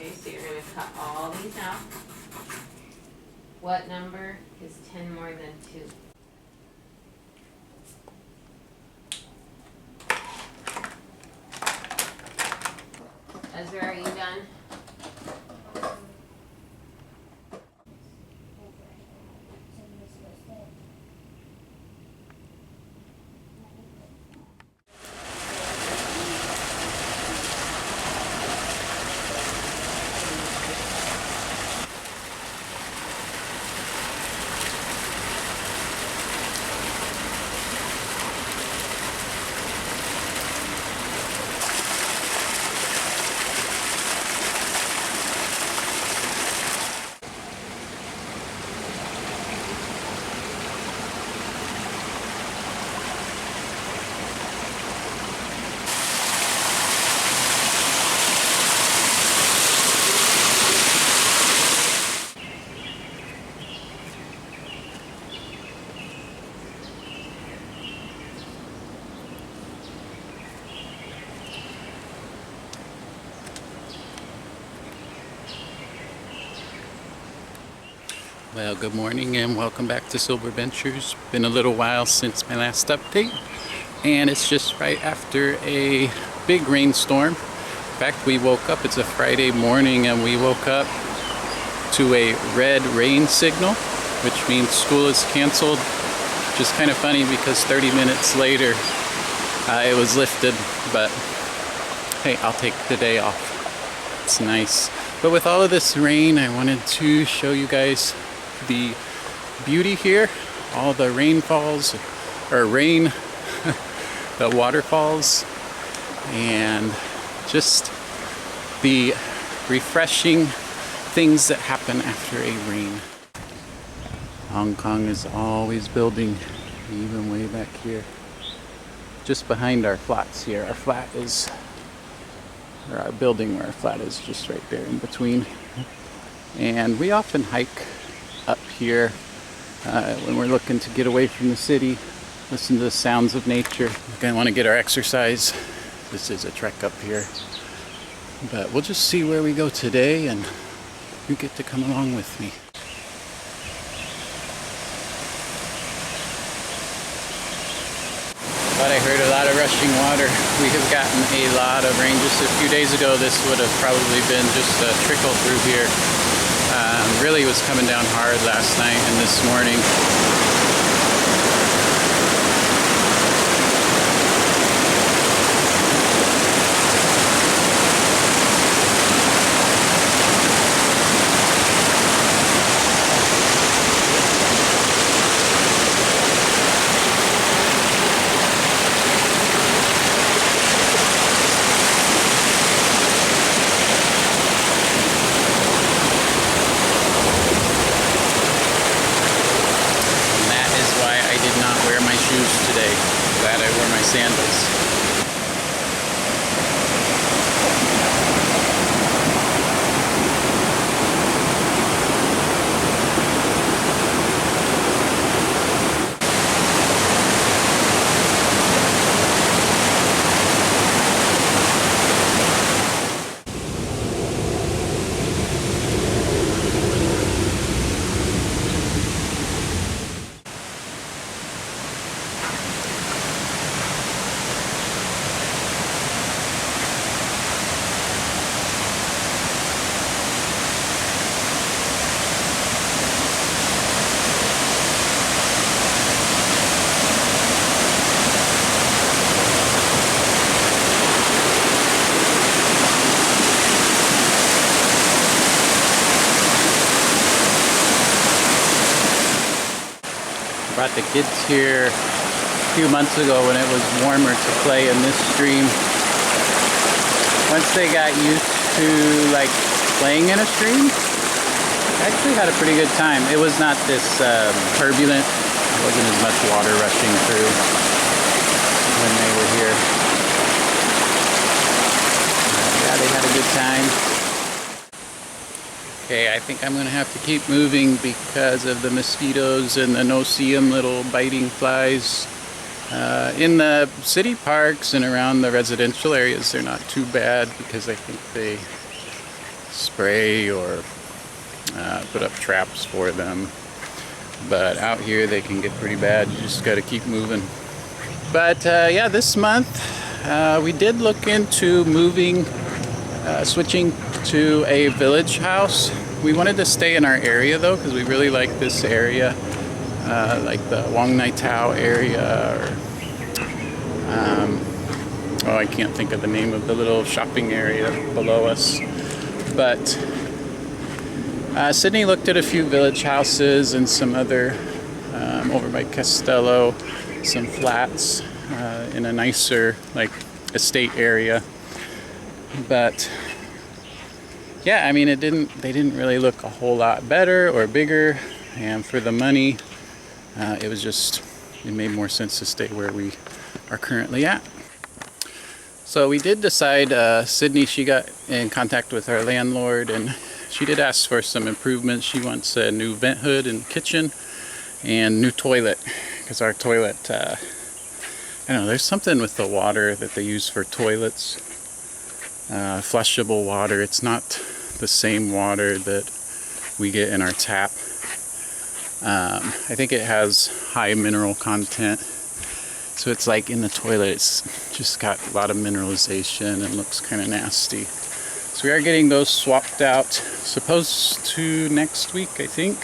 Okay, so you're gonna cut all these out. What number is 10 more than 2? Ezra, are you done? Well, good morning and welcome back to Silver Ventures. Been a little while since my last update, and it's just right after a big rainstorm. In fact, we woke up, it's a Friday morning, and we woke up to a red rain signal, which means school is canceled. Just kind of funny because 30 minutes later it was lifted, but hey, I'll take the day off. It's nice. But with all of this rain, I wanted to show you guys the beauty here, all the rainfalls, or rain, the waterfalls, and just the refreshing things that happen after a rain. Hong Kong is always building, even way back here. Just behind our flats here. Our flat is, or our building where our flat is, just right there in between. And we often hike up here when we're looking to get away from the city, listen to the sounds of nature. We're gonna want to get our exercise. This is a trek up here, but we'll just see where we go today, and you get to come along with me. But I heard a lot of rushing water. We have gotten a lot of rain. Just a few days ago, this would have probably been just a trickle through here. Really was coming down hard last night and this morning. Today. Glad I wore my sandals. Brought the kids here a few months ago when it was warmer to play in this stream. Once they got used to like playing in a stream, I actually had a pretty good time. It was not this turbulent. There wasn't as much water rushing through when they were here. Yeah, they had a good time. Okay, I think I'm going to have to keep moving because of the mosquitoes and the no-see-em little biting flies. In the city parks and around the residential areas, they're not too bad because I think they spray or put up traps for them. But out here they can get pretty bad. You just got to keep moving. But yeah, this month we did look into moving, switching to a village house. We wanted to stay in our area though, because we really like this area, like the Wang Nai Tao area, or oh, I can't think of the name of the little shopping area below us. But Sydney looked at a few village houses and some other over by Castello, some flats in a nicer like estate area. But yeah, I mean, they didn't really look a whole lot better or bigger, and for the money, it made more sense to stay where we are currently at. So we did decide, Sydney, she got in contact with our landlord, and she did ask for some improvements. She wants a new vent hood in the kitchen and new toilet, because our toilet, I don't know, there's something with the water that they use for toilets, flushable water. It's not the same water that we get in our tap. I think it has high mineral content, so it's like in the toilet it's just got a lot of mineralization and looks kind of nasty. So we are getting those swapped out, supposed to next week, I think.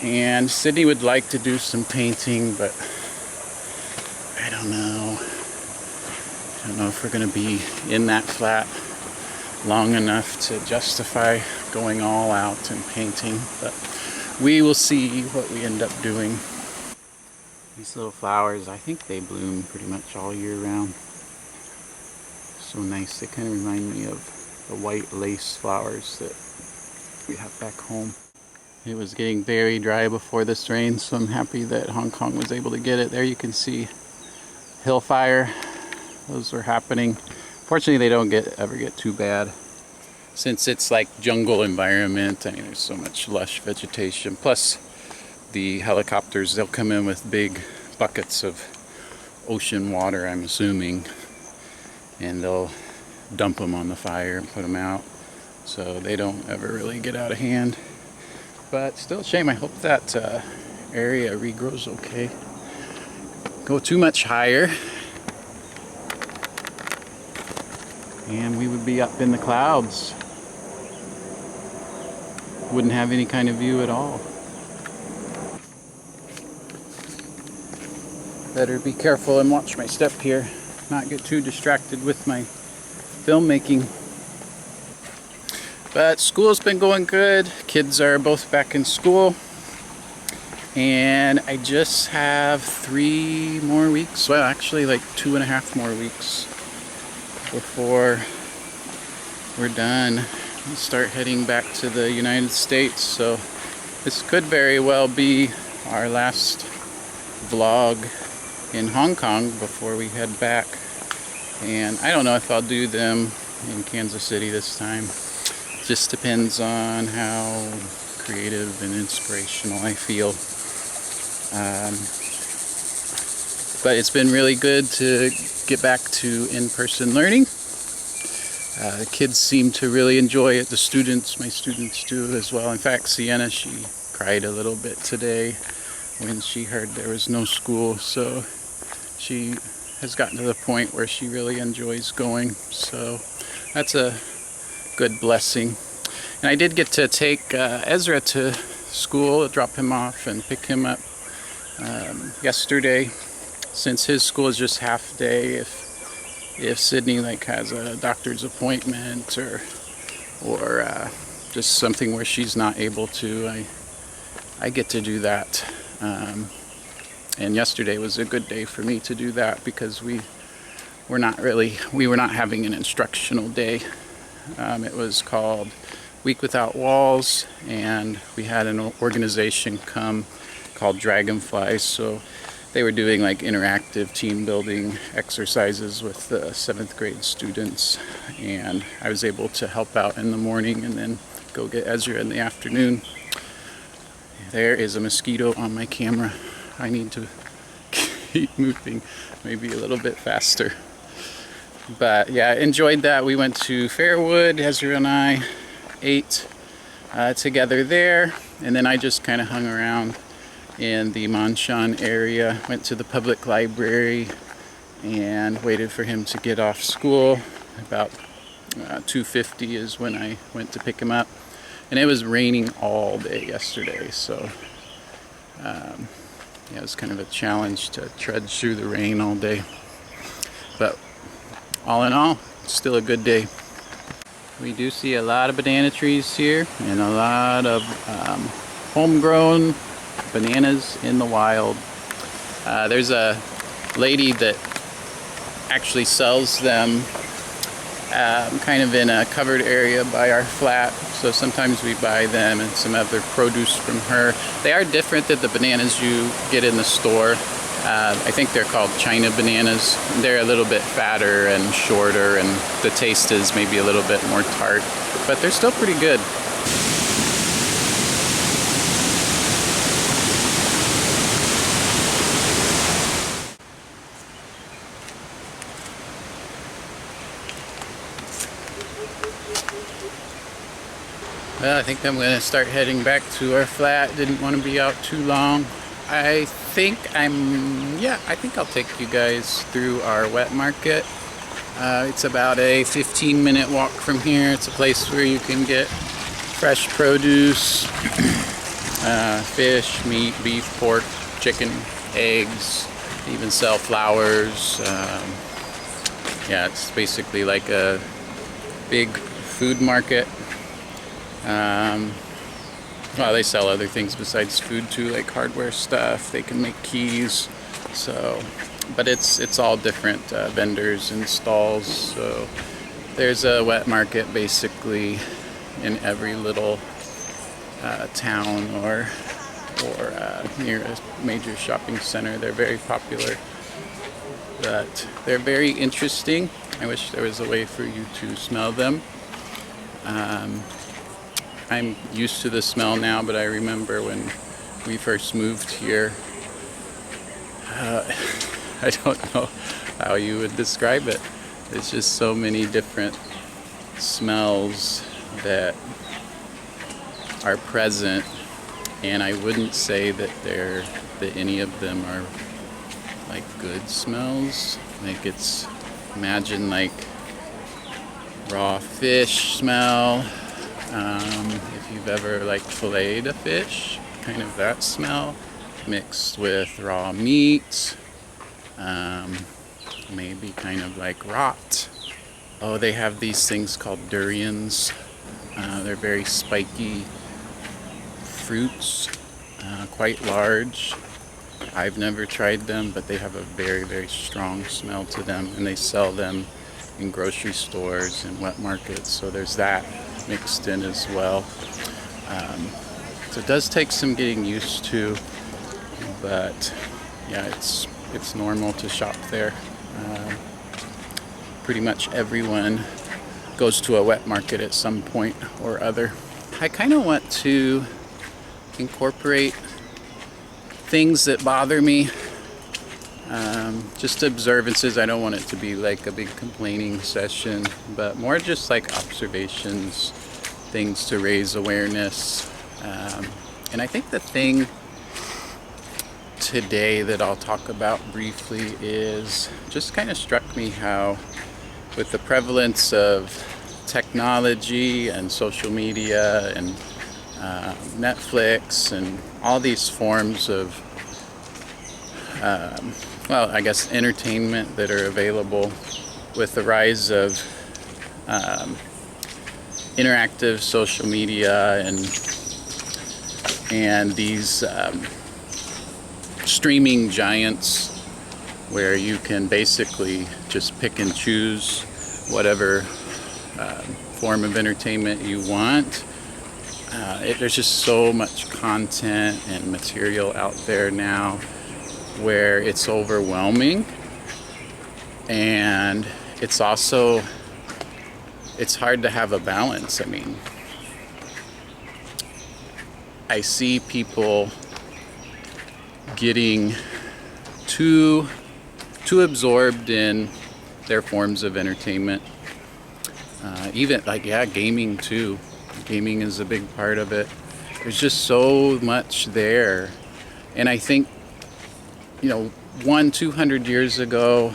And Sydney would like to do some painting, but I don't know if we're going to be in that flat long enough to justify going all out and painting, but we will see what we end up doing. These little flowers, I think they bloom pretty much all year round. So nice. They kind of remind me of the white lace flowers that we have back home. It was getting very dry before this rain, so I'm happy that Hong Kong was able to get it. There you can see hill fire. Those are happening. Fortunately, they don't ever get too bad, since it's like jungle environment. I mean, there's so much lush vegetation. Plus, the helicopters, they'll come in with big buckets of ocean water, I'm assuming, and they'll dump them on the fire and put them out. So they don't ever really get out of hand. But still a shame. I hope that area regrows okay. Go too much higher, and we would be up in the clouds. Wouldn't have any kind of view at all. Better be careful and watch my step here. Not get too distracted with my filmmaking. But school's been going good. Kids are both back in school. And I just have 3 more weeks. Well, actually like 2.5 more weeks before we're done. We start heading back to the United States. So this could very well be our last vlog in Hong Kong before we head back. And I don't know if I'll do them in Kansas City this time. Just depends on how creative and inspirational I feel. But it's been really good to get back to in-person learning. The kids seem to really enjoy it. The students, my students do as well. In fact, Sienna, she cried a little bit today when she heard there was no school. So she has gotten to the point where she really enjoys going. So that's a good blessing. And I did get to take Ezra to school, drop him off and pick him up yesterday, since his school is just half day. If Sydney like has a doctor's appointment or just something where she's not able to, I get to do that. And yesterday was a good day for me to do that, because we were not having an instructional day. It was called Week Without Walls, and we had an organization come called Dragonfly. So they were doing like interactive team building exercises with the 7th grade students, and I was able to help out in the morning and then go get Ezra in the afternoon. There is a mosquito on my camera. I need to keep moving maybe a little bit faster. But yeah, enjoyed that. We went to Fairwood. Ezra and I ate together there, and then I just kind of hung around in the Monshan area. Went to the public library and waited for him to get off school. About 2:50 is when I went to pick him up, and it was raining all day yesterday, so yeah, it was kind of a challenge to trudge through the rain all day. But all in all, still a good day. We do see a lot of banana trees here and a lot of homegrown bananas in the wild. There's a lady that actually sells them kind of in a covered area by our flat, so sometimes we buy them and some other produce from her. They are different than the bananas you get in the store. I think they're called China bananas. They're a little bit fatter and shorter, and the taste is maybe a little bit more tart, but they're still pretty good. Well, I think I'm going to start heading back to our flat. Didn't want to be out too long. I think I'll take you guys through our wet market. It's about a 15-minute walk from here. It's a place where you can get fresh produce, fish, meat, beef, pork, chicken, eggs. They even sell flowers. Yeah, it's basically like a big food market. Well, they sell other things besides food too, like hardware stuff. They can make keys. So, but it's all different vendors and stalls. So there's a wet market basically in every little town or near a major shopping center. They're very popular, but they're very interesting. I wish there was a way for you to smell them. I'm used to the smell now, but I remember when we first moved here, I don't know how you would describe it. There's just so many different smells that are present, and I wouldn't say that any of them are like good smells. Like imagine like raw fish smell. If you've ever like filleted a fish, kind of that smell mixed with raw meat, maybe kind of like rot. Oh, they have these things called durians. They're very spiky fruits, quite large. I've never tried them, but they have a very, very strong smell to them, and they sell them in grocery stores and wet markets, so there's that mixed in as well. So it does take some getting used to, but yeah, it's normal to shop there. Pretty much everyone goes to a wet market at some point or other. I kind of want to incorporate things that bother me, just observances. I don't want it to be like a big complaining session, but more just like observations, things to raise awareness. And I think the thing today that I'll talk about briefly is just kind of struck me how with the prevalence of technology and social media and Netflix and all these forms of well, I guess entertainment that are available with the rise of interactive social media and these streaming giants where you can basically just pick and choose whatever form of entertainment you want. There's just so much content and material out there now where it's overwhelming, and it's hard to have a balance. I mean, I see people getting too absorbed in their forms of entertainment. Even like, yeah, gaming too. Gaming is a big part of it. There's just so much there. And I think, 200 years ago,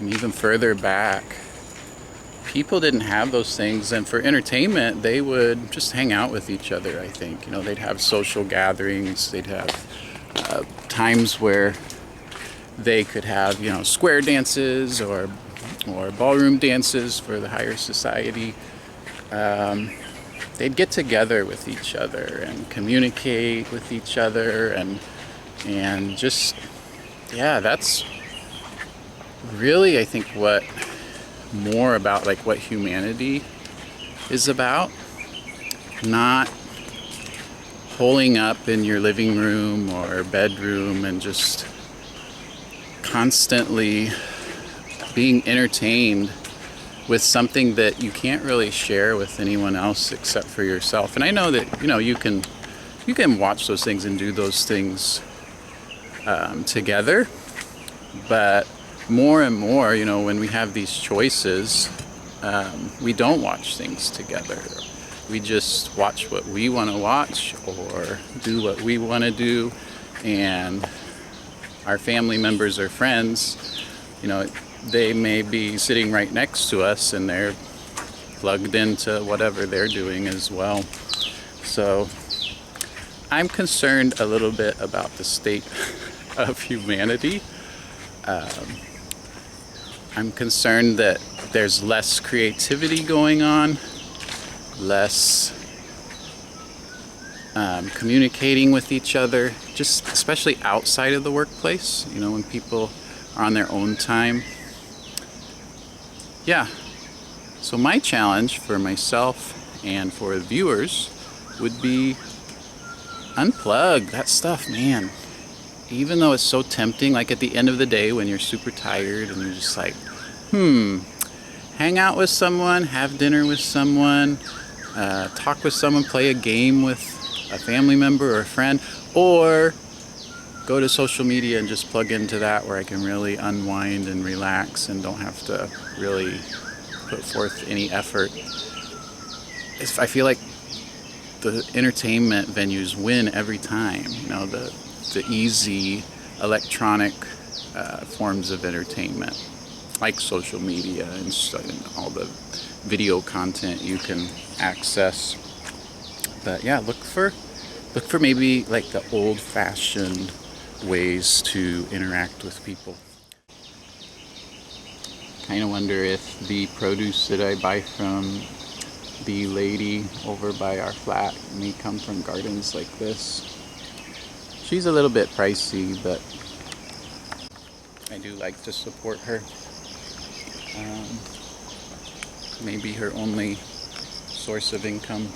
and even further back, people didn't have those things. And for entertainment, they would just hang out with each other, I think. They'd have social gatherings. They'd have times where they could have, square dances or ballroom dances for the higher society. They'd get together with each other and communicate with each other and just, yeah, that's really, I think, what more about like what humanity is about. Not holing up in your living room or bedroom and just constantly being entertained with something that you can't really share with anyone else except for yourself. And I know that you can watch those things and do those things together, but more and more, when we have these choices, we don't watch things together. We just watch what we want to watch or do what we want to do, and our family members or friends, they may be sitting right next to us and they're plugged into whatever they're doing as well. So I'm concerned a little bit about the state of humanity. I'm concerned that there's less creativity going on, less communicating with each other, just especially outside of the workplace, when people are on their own time. Yeah. So my challenge for myself and for the viewers would be unplug that stuff, man. Even though it's so tempting, like at the end of the day when you're super tired and you're just like, hang out with someone, have dinner with someone, talk with someone, play a game with a family member or a friend, or go to social media and just plug into that where I can really unwind and relax and don't have to really put forth any effort. I feel like the entertainment venues win every time, the easy electronic forms of entertainment, like social media and all the video content you can access. But yeah, look for maybe like the old-fashioned ways to interact with people. Kind of wonder if the produce that I buy from the lady over by our flat may come from gardens like this. She's a little bit pricey, but I do like to support her. Maybe her only source of income.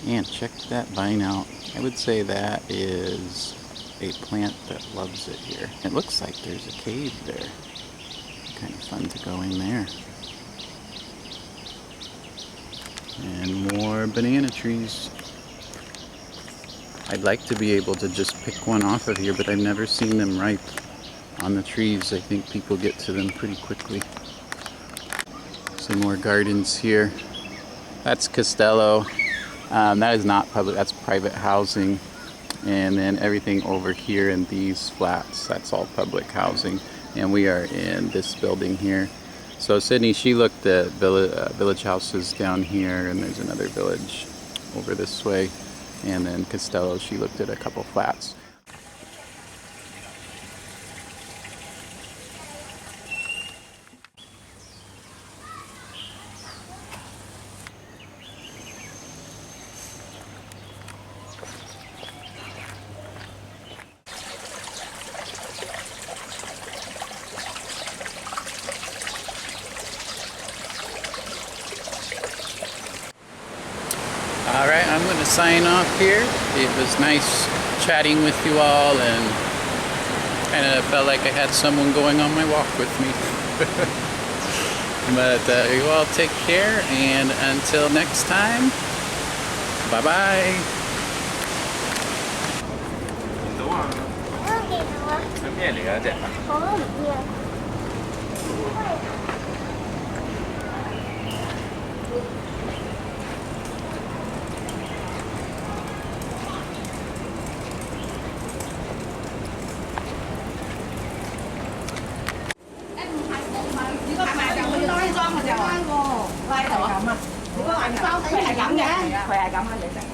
And check that vine out. I would say that is a plant that loves it here. It looks like there's a cave there. Kind of fun to go in there. And more banana trees. I'd like to be able to just pick one off of here, but I've never seen them ripe on the trees. I think people get to them pretty quickly. Some more gardens here. That's Costello. That is not public, that's private housing. And then everything over here in these flats, that's all public housing. And we are in this building here. So Sydney, she looked at village houses down here, and there's another village over this way. And then Costello, she looked at a couple flats. Alright, I'm going to sign off here. It was nice chatting with you all, and kind of felt like I had someone going on my walk with me. But you all take care, and until next time, bye-bye. Hãy subscribe cho kênh Ghiền Mì Gõ để không bỏ lỡ những video hấp dẫn. Khỏe lắm nha. Khỏe lắm anh đấy.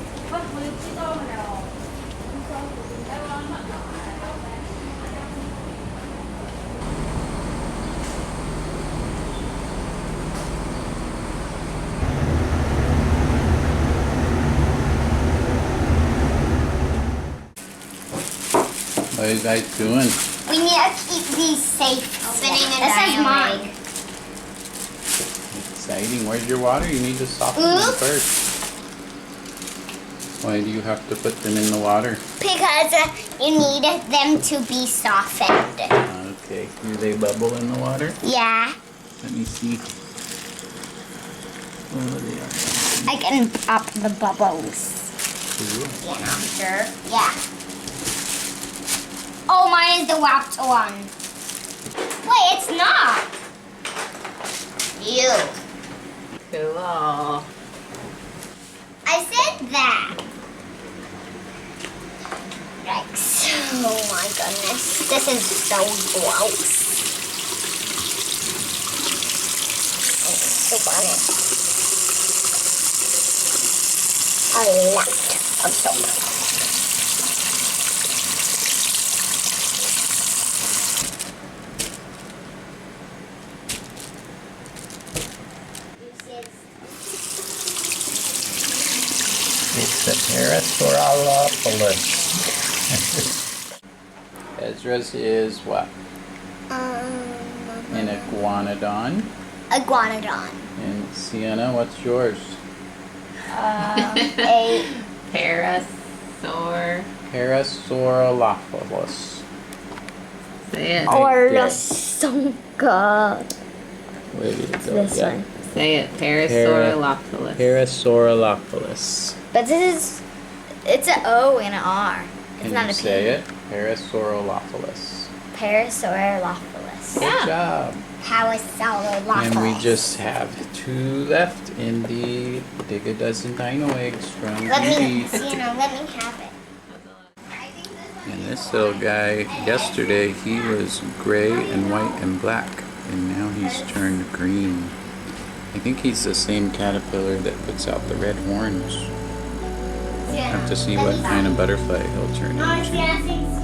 What are you guys doing? We need to keep these safe. Spinning a This is dynamo mine. egg. Exciting. Where's your water? You need to soften them Oops. first. Why do you have to put them in the water? Because you need them to be softened. Okay. Do they bubble in the water? Yeah. Let me see. Oh, they are. I can pop the bubbles. Cool. Yeah. Sure. Yeah. Oh, mine is the wrapped one. Wait, it's not. You. Cool. I said that. Yikes. Oh my goodness. This is so gross. Soup on it. A lot of soap. It's a Parasaurolophus. Ezra's is what? An iguanodon. Iguanodon. And Sienna, what's yours? A Parasaur. Parasaurolophus. Say it. Orlasonka. Where did it go? This Yeah. one. Say it. Parasaurolophus. Parasaurolophus. But it's an O and an R. It's Can not you a P. say it? Parasaurolophus. Parasaurolophus. Good job. Parasaurolophus. And we just have 2 left in the Dig a Dozen Dino Eggs from Let me, Edie. let me have it. And this little guy, yesterday he was gray and white and black, and now he's turned green. I think he's the same caterpillar that puts out the red horns. Have to see what kind of butterfly he'll turn into.